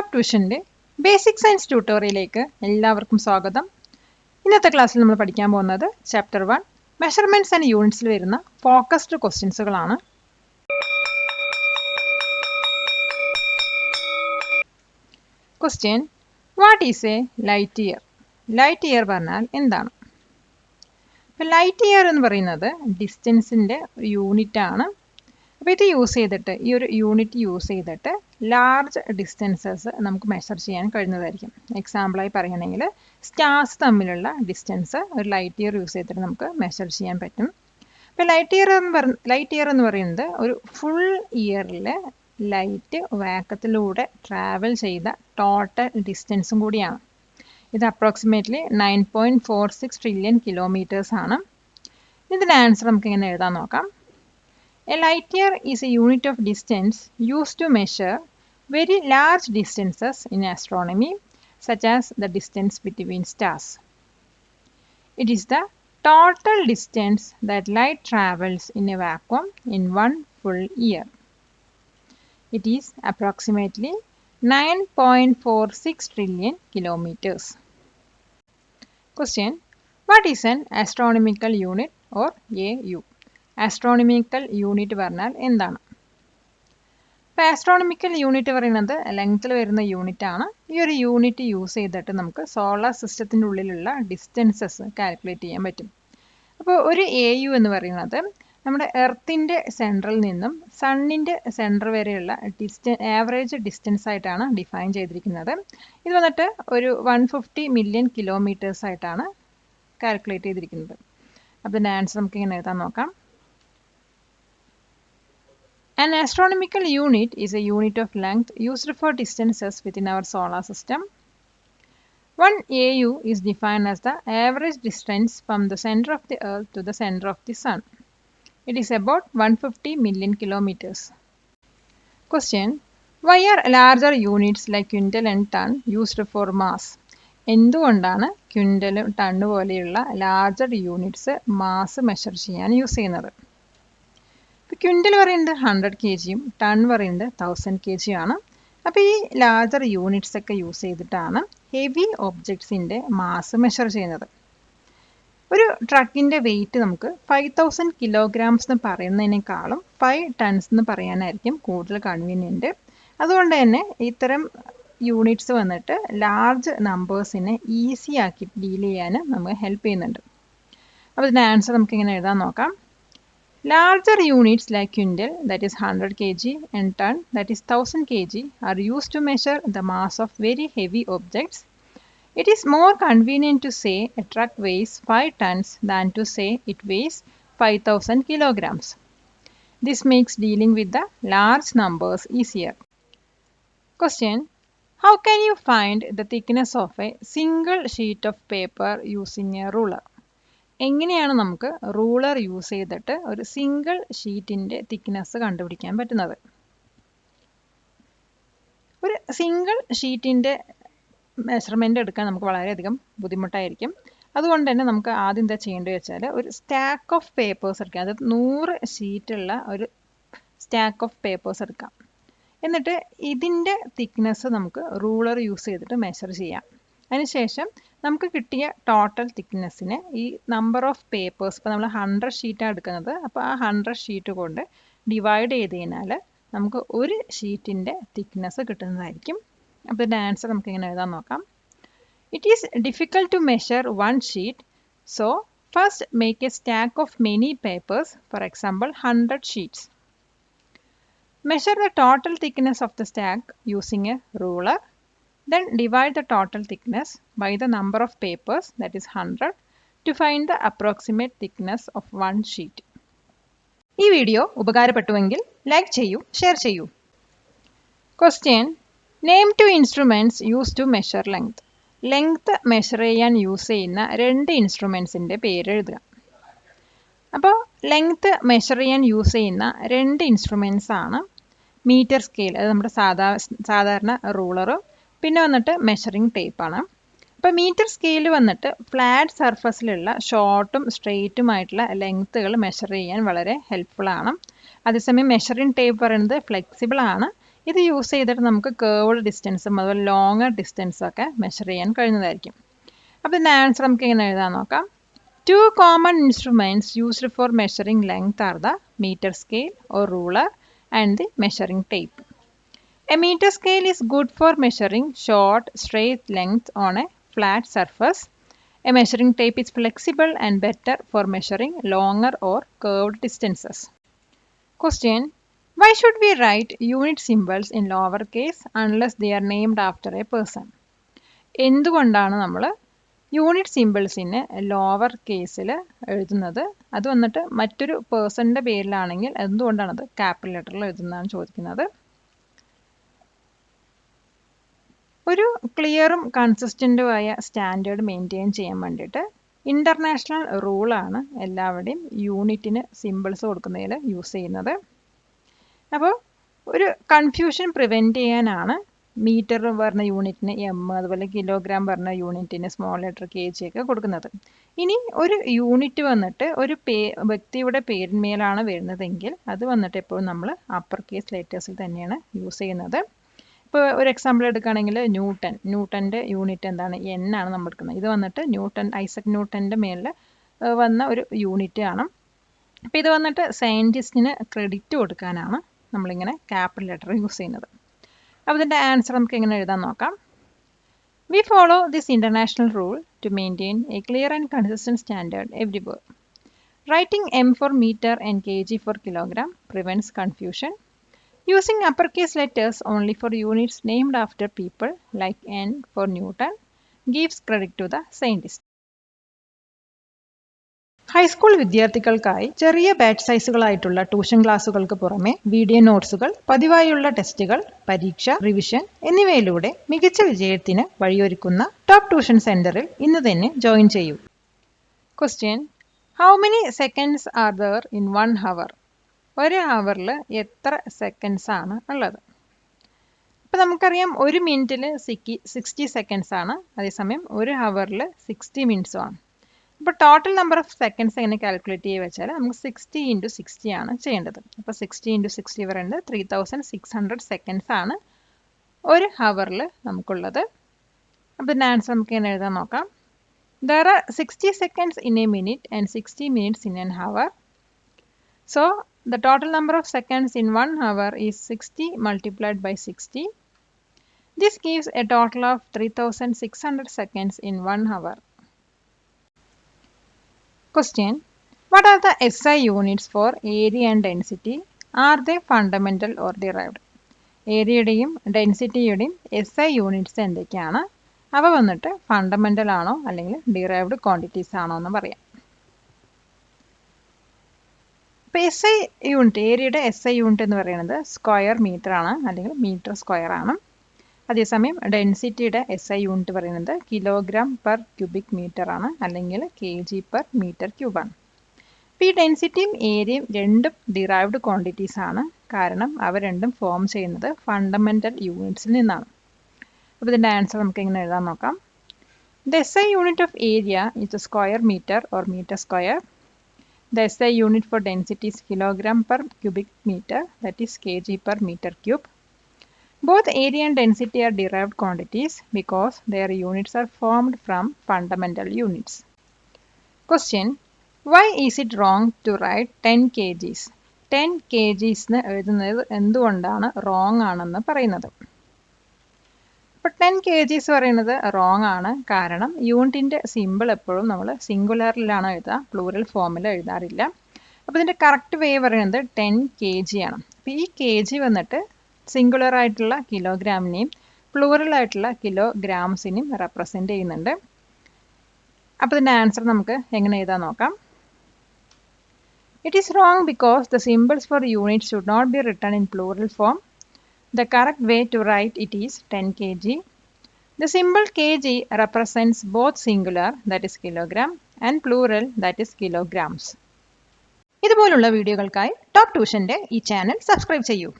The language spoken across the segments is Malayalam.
ഓഫ് ട്യൂഷൻ്റെ ബേസിക് സയൻസ് ട്യൂട്ടോറിയലിലേക്ക് എല്ലാവർക്കും സ്വാഗതം. ഇന്നത്തെ ക്ലാസ്സിൽ നമ്മൾ പഠിക്കാൻ പോകുന്നത് ചാപ്റ്റർ 1 മെഷർമെൻറ്റ്സ് ആൻഡ് യൂണിറ്റ്സിൽ വരുന്ന ഫോക്കസ്ഡ് ക്വസ്റ്റ്യൻസുകളാണ്. Question: what is a light year? Light year പറഞ്ഞാൽ എന്താണ്? അപ്പോൾ ലൈറ്റ് ഇയർ എന്ന് പറയുന്നത് ഡിസ്റ്റൻസിൻ്റെ ഒരു യൂണിറ്റ് ആണ്. അപ്പോൾ ഇത് യൂസ് ചെയ്തിട്ട്, ഈ ഒരു യൂണിറ്റ് യൂസ് ചെയ്തിട്ട് ലാർജ് ഡിസ്റ്റൻസസ് നമുക്ക് മെഷർ ചെയ്യാൻ കഴിയുന്നതായിരിക്കും. എക്സാമ്പിളായി പറയുകയാണെങ്കിൽ സ്റ്റാർസ് തമ്മിലുള്ള ഡിസ്റ്റൻസ് ഒരു ലൈറ്റ് ഇയർ യൂസ് ചെയ്തിട്ട് നമുക്ക് മെഷർ ചെയ്യാൻ പറ്റും. അപ്പോൾ ലൈറ്റ് ഇയർ എന്ന് പറയുന്നത് ഒരു ഫുൾ ഇയറിൽ ലൈറ്റ് വേഗത്തിലൂടെ ട്രാവൽ ചെയ്ത ടോട്ടൽ ഡിസ്റ്റൻസും കൂടിയാണ്. ഇത് അപ്രോക്സിമേറ്റ്ലി 9.46 ട്രില്യൺ കിലോമീറ്റേഴ്സ് ആണ്. ഇതിൻ്റെ ആൻസർ നമുക്ക് ഇങ്ങനെ എഴുതാൻ നോക്കാം. A light year is a unit of distance used to measure very large distances in astronomy, such as the distance between stars. It is the total distance that light travels in a vacuum in one full year. It is approximately 9.46 trillion kilometers. Question: what is an astronomical unit or AU? Astronomical unit പറഞ്ഞാൽ എന്താണ്? ഇപ്പോൾ ആസ്ട്രോണമിക്കൽ യൂണിറ്റ് പറയുന്നത് ലെങ്ത്തിൽ വരുന്ന യൂണിറ്റ് ആണ്. ഈ ഒരു യൂണിറ്റ് യൂസ് ചെയ്തിട്ട് നമുക്ക് സോളാർ സിസ്റ്റത്തിൻ്റെ ഉള്ളിലുള്ള ഡിസ്റ്റൻസസ് കാൽക്കുലേറ്റ് ചെയ്യാൻ പറ്റും. അപ്പോൾ ഒരു AU എന്ന് പറയുന്നത് നമ്മുടെ എർത്തിൻ്റെ സെൻറ്ററിൽ നിന്നും സണ്ണിൻ്റെ സെൻറ്റർ വരെയുള്ള ആവറേജ് ഡിസ്റ്റൻസ് ആയിട്ടാണ് ഡിഫൈൻ ചെയ്തിരിക്കുന്നത്. ഇത് വന്നിട്ട് ഒരു 150 മില്യൺ കിലോമീറ്റേഴ്സ് ആയിട്ടാണ് കാൽക്കുലേറ്റ് ചെയ്തിരിക്കുന്നത്. അപ്പോൾ ഇതിൻ്റെ ആൻസർ നമുക്ക് ഇങ്ങനെ എഴുതാൻ നോക്കാം. An astronomical unit is a unit of length used for distances within our solar system. One AU is defined as the average distance from the center of the Earth to the center of the Sun. It is about 150 million kilometers. Question: why are larger units like quintal and ton used for mass? എന്തുകൊണ്ടാണ് ക്വിൻ്റൽ ടൺ പോലെയുള്ള ലാർജർ യൂണിറ്റ്സ് മാസ് മെഷർ ചെയ്യാൻ യൂസ് ചെയ്യുന്നത്? ഇപ്പോൾ ക്വിൻ്റൽ പറയുന്നത് 100 kg, ടൺ പറയുന്നത് 1000 kg ആണ്. അപ്പോൾ ഈ ലാർജർ യൂണിറ്റ്സ് ഒക്കെ യൂസ് ചെയ്തിട്ടാണ് ഹെവി ഒബ്ജക്ട്സിൻ്റെ മാസ് മെഷർ ചെയ്യുന്നത്. ഒരു ട്രക്കിൻ്റെ വെയിറ്റ് നമുക്ക് 5000 kilograms എന്ന് പറയുന്നതിനേക്കാളും 5 tons എന്ന് പറയാനായിരിക്കും കൂടുതൽ കൺവീനിയൻറ്റ്. അതുകൊണ്ട് തന്നെ ഇത്തരം യൂണിറ്റ്സ് വന്നിട്ട് ലാർജ് നമ്പേഴ്സിനെ ഈസി ആക്കി ഡീൽ ചെയ്യാൻ നമുക്ക് ഹെൽപ്പ് ചെയ്യുന്നുണ്ട്. അപ്പോൾ ഇതിൻ്റെ ആൻസർ നമുക്ക് ഇങ്ങനെ എഴുതാൻ നോക്കാം. Larger units like quintal, that is 100 kg, and ton, that is 1000 kg, are used to measure the mass of very heavy objects. It is more convenient to say a truck weighs 5 tons than to say it weighs 5000 kilograms. This makes dealing with the large numbers easier. Question: how can you find the thickness of a single sheet of paper using a ruler? എങ്ങനെയാണ് നമുക്ക് റൂളർ യൂസ് ചെയ്തിട്ട് ഒരു സിംഗിൾ ഷീറ്റിൻ്റെ തിക്നെസ് കണ്ടുപിടിക്കാൻ പറ്റുന്നത്? ഒരു സിംഗിൾ ഷീറ്റിൻ്റെ മെഷർമെൻ്റ് എടുക്കാൻ നമുക്ക് വളരെയധികം ബുദ്ധിമുട്ടായിരിക്കും. അതുകൊണ്ട് തന്നെ നമുക്ക് ആദ്യം എന്താ ചെയ്യേണ്ടത് വെച്ചാൽ ഒരു സ്റ്റാക്ക് ഓഫ് പേപ്പേഴ്സ് എടുക്കാം. അതായത് 100 ഷീറ്റുള്ള ഒരു സ്റ്റാക്ക് ഓഫ് പേപ്പേഴ്സ് എടുക്കാം. എന്നിട്ട് ഇതിൻ്റെ തിക്നെസ് നമുക്ക് റൂളർ യൂസ് ചെയ്തിട്ട് മെഷർ ചെയ്യാം. അതിനുശേഷം നമുക്ക് കിട്ടിയ ടോട്ടൽ തിക്നെസ്സിനെ ഈ നമ്പർ ഓഫ് പേപ്പേഴ്സ്, ഇപ്പോൾ നമ്മൾ 100 ഷീറ്റാണ് എടുക്കുന്നത്, അപ്പോൾ ആ 100 ഷീറ്റ് കൊണ്ട് ഡിവൈഡ് ചെയ്ത് കഴിഞ്ഞാൽ നമുക്ക് ഒരു ഷീറ്റിൻ്റെ തിക്നെസ് കിട്ടുന്നതായിരിക്കും. അപ്പോൾ ഇതിൻ്റെ ആൻസർ നമുക്ക് ഇങ്ങനെ എഴുതാൻ നോക്കാം. It is difficult to measure one sheet, so first make a stack of many papers, for example 100 sheets. Measure the total thickness of the stack using a ruler. Then divide the total thickness by the number of papers, that is 100, to find the approximate thickness of one sheet. ഈ വീഡിയോ ഉപകാരപ്പെട്ടുവെങ്കിൽ ലൈക്ക് ചെയ്യൂ, ഷെയർ ചെയ്യൂ. Question: name 2 instruments used to measure length. Length measure ചെയ്യാൻ യൂസ് ചെയ്യുന്ന 2 ഇൻസ്ട്രുമെൻസിൻ്റെ പേര് എഴുതുക. അപ്പോൾ ലെങ്ത് മെഷർ ചെയ്യാൻ യൂസ് ചെയ്യുന്ന 2 ഇൻസ്ട്രുമെൻസ് ആണ് മീറ്റർ സ്കെയിൽ, അത് നമ്മുടെ സാധാരണ റൂളറും പിന്നെ വന്നിട്ട് മെഷറിംഗ് ടേപ്പാണ്. അപ്പോൾ മീറ്റർ സ്കെയിൽ വന്നിട്ട് ഫ്ലാറ്റ് സർഫസിലുള്ള ഷോർട്ടും സ്ട്രെയിറ്റുമായിട്ടുള്ള ലെങ്ത്തുകൾ മെഷർ ചെയ്യാൻ വളരെ ഹെൽപ്ഫുൾ ആണ്. അതേസമയം മെഷറിംഗ് ടേപ്പ് പറയുന്നത് ഫ്ലെക്സിബിൾ ആണ്. ഇത് യൂസ് ചെയ്തിട്ട് നമുക്ക് കേർവ്ഡ് ഡിസ്റ്റൻസും അതുപോലെ ലോങ്ങർ ഡിസ്റ്റൻസും ഒക്കെ മെഷർ ചെയ്യാൻ കഴിയുന്നതായിരിക്കും. അപ്പോൾ ഇതിൻ്റെ ആൻസർ നമുക്ക് ഇങ്ങനെ എഴുതാൻ നോക്കാം. Two common instruments used for measuring length are the meter scale or ruler and the measuring tape. A meter scale is good for measuring short, straight length on a flat surface. A measuring tape is flexible and better for measuring longer or curved distances. Question: why should we write unit symbols in lowercase unless they are named after a person? എന്തുകൊണ്ടാണ് നമ്മൾ യൂണിറ്റ് സിമ്പിൾസിന് ലോവർ കേസിൽ എഴുതുന്നത്? അത് വന്നിട്ട് മറ്റൊരു പേഴ്സണിൻ്റെ പേരിലാണെങ്കിൽ എന്തുകൊണ്ടാണത് ക്യാപിറ്റൽ ലെറ്ററിൽ എഴുതുന്നതാണ് ചോദിക്കുന്നത്. ഒരു ക്ലിയറും കൺസിസ്റ്റൻറ്റുമായ സ്റ്റാൻഡേർഡ് മെയിൻറ്റെയിൻ ചെയ്യാൻ വേണ്ടിയിട്ട് ഇൻ്റർനാഷണൽ റൂളാണ് എല്ലാവരുടെയും യൂണിറ്റിന് സിമ്പിൾസ് കൊടുക്കുന്നതിൽ യൂസ് ചെയ്യുന്നത്. അപ്പോൾ ഒരു കൺഫ്യൂഷൻ പ്രിവെൻറ്റ് ചെയ്യാനാണ് മീറ്റർ പറഞ്ഞ യൂണിറ്റിന് എം, അതുപോലെ കിലോഗ്രാം പറഞ്ഞ യൂണിറ്റിന് സ്മോൾ ലെറ്റർ kg ഒക്കെ കൊടുക്കുന്നത്. ഇനി ഒരു യൂണിറ്റ് വന്നിട്ട് ഒരു വ്യക്തിയുടെ പേരിന്മേലാണ് വരുന്നതെങ്കിൽ അത് വന്നിട്ട് എപ്പോഴും നമ്മൾ അപ്പർ കേസ് ലെറ്റേഴ്സിൽ തന്നെയാണ് യൂസ് ചെയ്യുന്നത്. ഇപ്പോൾ ഒരു എക്സാമ്പിൾ എടുക്കുകയാണെങ്കിൽ ന്യൂട്ടൻ്റെ യൂണിറ്റ് എന്താണ്? എൻ ആണ് നമ്മൾ എടുക്കുന്നത്. ഇത് വന്നിട്ട് ഐസക് ന്യൂട്ടൻ്റെ മേലിൽ വന്ന ഒരു യൂണിറ്റ് ആണ്. അപ്പോൾ ഇത് വന്നിട്ട് സയൻറ്റിസ്റ്റിന് ക്രെഡിറ്റ് കൊടുക്കാനാണ് നമ്മളിങ്ങനെ ക്യാപിറ്റൽ ലെറ്റർ യൂസ് ചെയ്യുന്നത്. അപ്പോൾ ഇതിൻ്റെ ആൻസർ നമുക്ക് എങ്ങനെ എഴുതാൻ നോക്കാം. We follow this international rule to maintain a clear and consistent standard everywhere. Writing m for meter and kg for kilogram prevents confusion. Using uppercase letters only for units named after people like N for Newton gives credit to the scientist. High school വിദ്യാർത്ഥികൾക്കായി ചെറിയ ബാച്ച് സൈസുകളായിട്ടുള്ള ട്യൂഷൻ ക്ലാസുകൾക്ക് പുറമെ വീഡിയോ നോട്ട്സുകൾ, പതിവായുള്ള ടെസ്റ്റുകൾ, പരീക്ഷ, റിവിഷൻ എന്നിവയിലൂടെ മികച്ച വിജയത്തിന് വഴിയൊരുക്കുന്ന ടോപ്പ് ട്യൂഷൻ സെന്ററിൽ ഇന്ന് തന്നെ ജോയിൻ ചെയ്യൂ. Question: how many seconds are there in 1 hour? ഒരു ഹവറിൽ എത്ര സെക്കൻഡ്സ് ആണ് ഉള്ളത്? ഇപ്പം നമുക്കറിയാം ഒരു മിനിറ്റിൽ 60 സെക്കൻഡ്സ് ആണ്, അതേസമയം ഒരു ഹവറിൽ 60 മിനിറ്റ്സും ആണ്. അപ്പോൾ ടോട്ടൽ നമ്പർ ഓഫ് സെക്കൻഡ്സ് എങ്ങനെ കാൽക്കുലേറ്റ് ചെയ്യുക വെച്ചാൽ നമുക്ക് 60 × 60 ആണ് ചെയ്യേണ്ടത്. അപ്പോൾ 60 × 60 പറയുന്നത് 3600 സെക്കൻഡ്സ് ആണ് ഒരു ഹവറിൽ നമുക്കുള്ളത്. അപ്പോൾ ഇതിൻ്റെ ആൻസർ നമുക്ക് എങ്ങനെ എഴുതാൻ നോക്കാം. There are 60 seconds in a minute and 60 minutes in an hour. So the total number of seconds in 1 hour is 60 multiplied by 60. This gives a total of 3600 seconds in 1 hour. Question: what are the SI units for area and density? Are they fundamental or derived? ഏരിയയുടെയും ഡെൻസിറ്റിയുടെയും SI units എന്തൊക്കെയാണ്? അവ വന്നിട്ട് ഫണ്ടമെൻ്റൽ ആണോ അല്ലെങ്കിൽ ഡിറൈവ്ഡ് ക്വാണ്ടിറ്റീസ് ആണോ എന്ന് പറയാം. ഇപ്പോൾ SI യൂണിറ്റ്, ഏരിയയുടെ SI യൂണിറ്റ് എന്ന് പറയുന്നത് സ്ക്വയർ മീറ്റർ ആണ് അല്ലെങ്കിൽ മീറ്റർ സ്ക്വയർ ആണ്. അതേസമയം ഡെൻസിറ്റിയുടെ SI യൂണിറ്റ് പറയുന്നത് കിലോഗ്രാം പെർ ക്യൂബിക് മീറ്റർ ആണ് അല്ലെങ്കിൽ kg പെർ മീറ്റർ ക്യൂബാണ്. അപ്പോൾ ഈ ഡെൻസിറ്റിയും ഏരിയയും രണ്ടും ഡിറൈവ്ഡ് ക്വാണ്ടിറ്റീസ് ആണ്. കാരണം അവ രണ്ടും ഫോം ചെയ്യുന്നത് ഫണ്ടമെൻ്റൽ യൂണിറ്റ്സിൽ നിന്നാണ്. അപ്പോൾ ഇതിൻ്റെ ആൻസർ നമുക്ക് എങ്ങനെ എഴുതാൻ നോക്കാം. The SI unit of area is the square meter or meter square. The SI unit for density is kilogram per cubic meter, that is kg per meter cube. Both area and density are derived quantities because their units are formed from fundamental units. Question: why is it wrong to write 10 kgs? 10 kgs എന്ന് എഴുതുന്നത് എന്തുകൊണ്ടാണ് റോങ് ആണെന്ന് പറയുന്നത്? അപ്പോൾ 10 kgs പറയുന്നത് റോങ് ആണ്. കാരണം യൂണിറ്റിൻ്റെ സിമ്പിൾ എപ്പോഴും നമ്മൾ സിംഗുലറിലാണ് എഴുതുക, പ്ലൂറൽ ഫോമിൽ എഴുതാറില്ല. അപ്പോൾ ഇതിൻ്റെ കറക്റ്റ് വേ പറയുന്നത് 10 kg ആണ്. അപ്പോൾ ഈ kg വന്നിട്ട് സിംഗുലർ ആയിട്ടുള്ള കിലോഗ്രാമിനെയും പ്ലൂറൽ ആയിട്ടുള്ള കിലോഗ്രാംസിനെയും റെപ്രസെൻ്റ് ചെയ്യുന്നുണ്ട്. അപ്പോൾ ഇതിൻ്റെ ആൻസർ നമുക്ക് എങ്ങനെ എഴുതാൻ നോക്കാം. It is wrong because the symbols for units should not be written in plural form. The correct way to write it is 10 kg. The symbol kg represents both singular, that is kilogram, and plural, that is kilograms. ഇതുപോലുള്ള വീഡിയോകൾക്കായി ടോപ്പ് ട്യൂഷൻ്റെ ഈ ചാനൽ സബ്സ്ക്രൈബ് ചെയ്യൂ.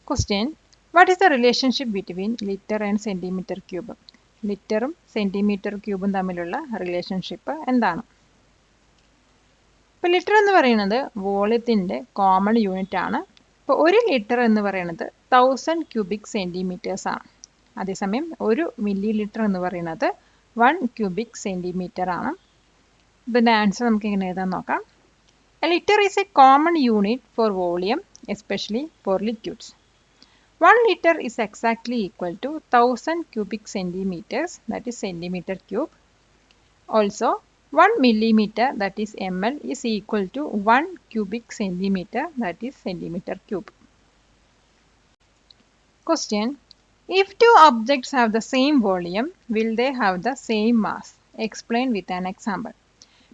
Question: what is the relationship between liter and centimeter cube? ലിറ്ററും സെൻറ്റിമീറ്റർ ക്യൂബും തമ്മിലുള്ള റിലേഷൻഷിപ്പ് എന്താണ്? ഇപ്പോൾ ലിറ്റർ എന്ന് പറയുന്നത് വോളിയത്തിൻ്റെ കോമൺ യൂണിറ്റ് ആണ്. ഇപ്പോൾ 1 ലിറ്റർ എന്ന് പറയുന്നത് 1000 ക്യൂബിക് സെൻറ്റിമീറ്റേഴ്സ് ആണ്. അതേസമയം 1 മില്ലി ലിറ്റർ എന്ന് പറയുന്നത് 1 ക്യൂബിക് സെൻറ്റിമീറ്റർ ആണ്. ഇതിൻ്റെ ആൻസർ നമുക്ക് ഇങ്ങനെ എഴുതാൻ നോക്കാം. A liter is a common unit for volume, especially for liquids. 1 liter is exactly equal to 1000 cubic centimeters, that is centimeter cube. Also, 1 millimeter, that is ml, is equal to 1 cubic centimeter, that is centimeter cube. Question: if two objects have the same volume, will they have the same mass? Explain with an example.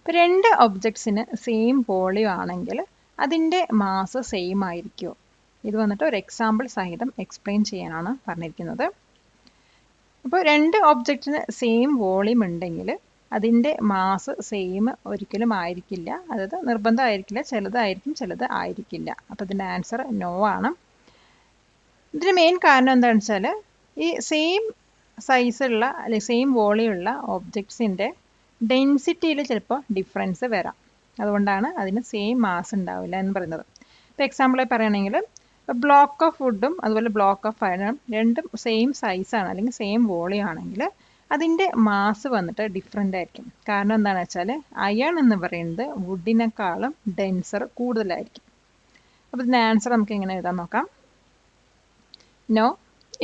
ഇപ്പോൾ 2 ഒബ്ജക്ട്സിന് സെയിം വോളിയം ആണെങ്കിൽ അതിൻ്റെ മാസ് സെയിം ആയിരിക്കുമോ? ഇത് വന്നിട്ട് ഒരു എക്സാമ്പിൾ സഹിതം എക്സ്പ്ലെയിൻ ചെയ്യാനാണ് പറഞ്ഞിരിക്കുന്നത്. അപ്പോൾ 2 ഒബ്ജക്റ്റിന് സെയിം വോളിയം ഉണ്ടെങ്കിൽ അതിൻ്റെ മാസ് സെയിം ഒരിക്കലും ആയിരിക്കില്ല. അതായത് നിർബന്ധമായിരിക്കില്ല, ചിലതായിരിക്കും, ചിലത് ആയിരിക്കില്ല. അപ്പോൾ ഇതിൻ്റെ ആൻസർ നോ ആണ്. ഇതിന് മെയിൻ കാരണം എന്താണെന്ന് വെച്ചാൽ ഈ സെയിം സൈസുള്ള അല്ലെങ്കിൽ സെയിം വോളിയം ഉള്ള ഒബ്ജക്ട്സിൻ്റെ ഡെൻസിറ്റിയിൽ ചിലപ്പോൾ ഡിഫറൻസ് വരാം. അതുകൊണ്ടാണ് അതിന് സെയിം മാസ് ഉണ്ടാവില്ല എന്ന് പറയുന്നത്. ഇപ്പോൾ എക്സാമ്പിളായി പറയുകയാണെങ്കിൽ ബ്ലോക്ക് ഓഫ് വുഡും അതുപോലെ ബ്ലോക്ക് ഓഫ് അയണും രണ്ടും സെയിം സൈസാണ് അല്ലെങ്കിൽ സെയിം വോളിയം ആണെങ്കിൽ അതിൻ്റെ മാസ് വന്നിട്ട് ഡിഫറെൻ്റ് ആയിരിക്കും. കാരണം എന്താണെന്ന് വെച്ചാൽ അയൺ എന്ന് പറയുന്നത് വുഡിനേക്കാളും ഡെൻസർ കൂടുതലായിരിക്കും. അപ്പോൾ ഇതിൻ്റെ ആൻസർ നമുക്ക് എങ്ങനെ എഴുതാൻ നോക്കാം. No,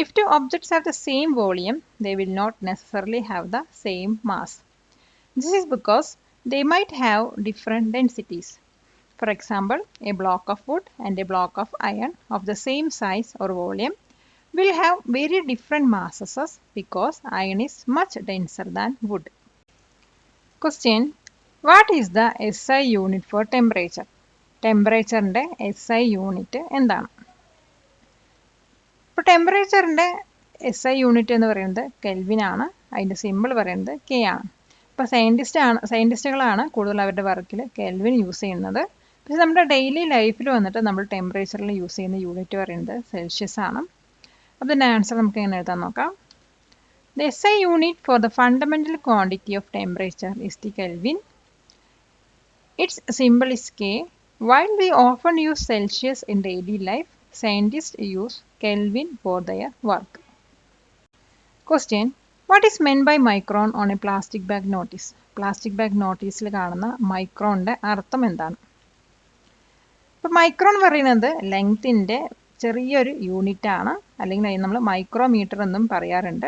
if two objects have the same volume, they will not necessarily have the same mass. This is because they might have different densities. For example, a block of wood and a block of iron of the same size or volume will have very different masses because iron is much denser than wood. Question: what is the SI unit for temperature? ടെമ്പറേച്ചറിൻ്റെ SI unit എന്താണ്? ഇപ്പോൾ ടെമ്പറേച്ചറിൻ്റെ SI യൂണിറ്റ് എന്ന് പറയുന്നത് കെൽവിനാണ്. അതിൻ്റെ സിമ്പിൾ പറയുന്നത് K ആണ്. ഇപ്പോൾ സയൻറ്റിസ്റ്റുകളാണ് കൂടുതൽ അവരുടെ വർക്കിൽ കെൽവിൻ യൂസ് ചെയ്യുന്നത്. പക്ഷേ നമ്മുടെ ഡെയിലി ലൈഫിൽ വന്നിട്ട് നമ്മൾ ടെമ്പറേച്ചറിൽ യൂസ് ചെയ്യുന്ന യൂണിറ്റ് പറയുന്നത് സെൽഷ്യസ് ആണ്. അപ്പോൾ ഇതിൻ്റെ ആൻസർ നമുക്ക് എങ്ങനെ എഴുതാൻ നോക്കാം. The SI unit for the fundamental quantity of temperature is the kelvin. It's simple is K. While we often use Celsius in daily life, scientists use Kelvin for their work. Question: what is meant by micron on a plastic bag notice? Plastic bag noticeൽ കാണുന്ന മൈക്രോണിൻ്റെ അർത്ഥം എന്താണ്? ഇപ്പോൾ മൈക്രോൺ പറയുന്നത് ലെങ്ത്തിൻ്റെ ചെറിയൊരു യൂണിറ്റ് ആണ്, അല്ലെങ്കിൽ അതിന് നമ്മൾ മൈക്രോമീറ്റർ എന്നും പറയാറുണ്ട്.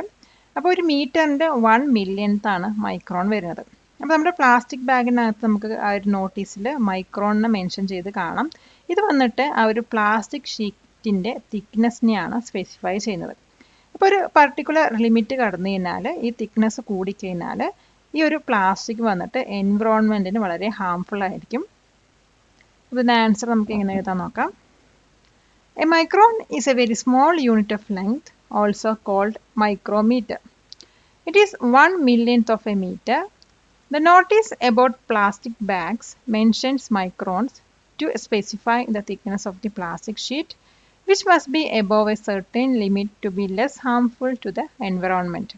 അപ്പോൾ ഒരു മീറ്ററിൻ്റെ 1 millionth ആണ് മൈക്രോൺ വരുന്നത്. അപ്പോൾ നമ്മുടെ പ്ലാസ്റ്റിക് ബാഗിനകത്ത് നമുക്ക് ആ ഒരു നോട്ടീസിൽ മൈക്രോണിനെ മെൻഷൻ ചെയ്ത് കാണാം. ഇത് വന്നിട്ട് ആ ഒരു പ്ലാസ്റ്റിക് ഷീറ്റിൻ്റെ തിക്നെസ്സിനെയാണ് സ്പെസിഫൈ ചെയ്യുന്നത്. അപ്പോൾ ഒരു പർട്ടിക്കുലർ ലിമിറ്റ് കടന്നു കഴിഞ്ഞാൽ ഈ തിക്നെസ് കൂടിക്കഴിഞ്ഞാൽ ഈ ഒരു പ്ലാസ്റ്റിക് വന്നിട്ട് എൻവിറോൺമെൻറ്റിന് വളരെ ഹാംഫുൾ ആയിരിക്കും. ഇതിൻ്റെ ആൻസർ നമുക്ക് എങ്ങനെ എഴുതാൻ നോക്കാം. A micron is a very small unit of length, also called micrometre. It is 1 millionth of a meter. The notice about plastic bags mentions microns to specify the thickness of the plastic sheet, which must be above a certain limit to be less harmful to the environment.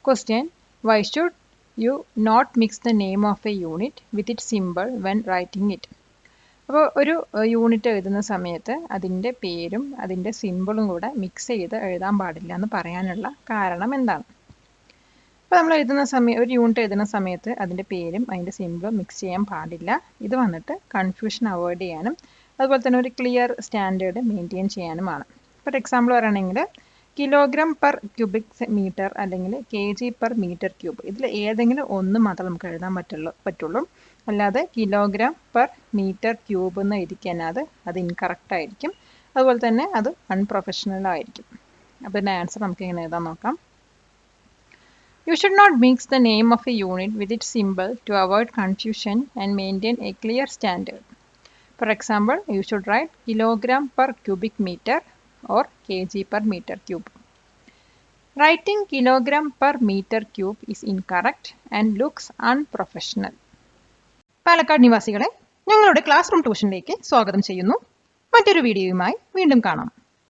Question: why should you not mix the name of a unit with its symbol when writing it? അപ്പോൾ ഒരു യൂണിറ്റ് എഴുതുന്ന സമയത്ത് അതിൻ്റെ പേരും അതിൻ്റെ സിമ്പിളും കൂടെ മിക്സ് ചെയ്ത് എഴുതാൻ പാടില്ല എന്ന് പറയാനുള്ള കാരണം എന്താണ്? അപ്പോൾ നമ്മൾ ഒരു യൂണിറ്റ് എഴുതുന്ന സമയത്ത് അതിൻ്റെ പേരും അതിൻ്റെ സിമ്പിളും മിക്സ് ചെയ്യാൻ പാടില്ല. ഇത് വന്നിട്ട് കൺഫ്യൂഷൻ അവോയ്ഡ് ചെയ്യാനും അതുപോലെ തന്നെ ഒരു ക്ലിയർ സ്റ്റാൻഡേർഡ് മെയിൻറ്റെയിൻ ചെയ്യാനുമാണ്. ഫോർ എക്സാമ്പിൾ പറയുകയാണെങ്കിൽ കിലോഗ്രാം പെർ ക്യൂബിക് മീറ്റർ അല്ലെങ്കിൽ kg പെർ മീറ്റർ ക്യൂബ്, ഇതിൽ ഏതെങ്കിലും ഒന്ന് മാത്രം നമുക്ക് എഴുതാൻ പറ്റുള്ളൂ. അല്ലാതെ കിലോഗ്രാം പെർ മീറ്റർ ക്യൂബ് എന്ന് എഴുതിക്കഴിഞ്ഞാൽ അത് ഇൻകറക്റ്റ് ആയിരിക്കും. അതുപോലെ തന്നെ അത് അൺപ്രൊഫഷണൽ ആയിരിക്കും. അപ്പോൾ ഇതിൻ്റെ ആൻസർ നമുക്ക് എങ്ങനെ എഴുതാൻ നോക്കാം. You should not mix the name of a unit with its symbol to avoid confusion and maintain a clear standard. For example, you should write kilogram per cubic meter or kg per meter cube. Writing kilogram per meter cube is incorrect and looks unprofessional. Palakkad നിവാസികളെ ഞങ്ങളുടെ ക്ലാസ് റൂം ട്യൂഷനിലേക്ക് സ്വാഗതം ചെയ്യുന്നു. മറ്റൊരു വീഡിയോയുമായി വീണ്ടും കാണാം.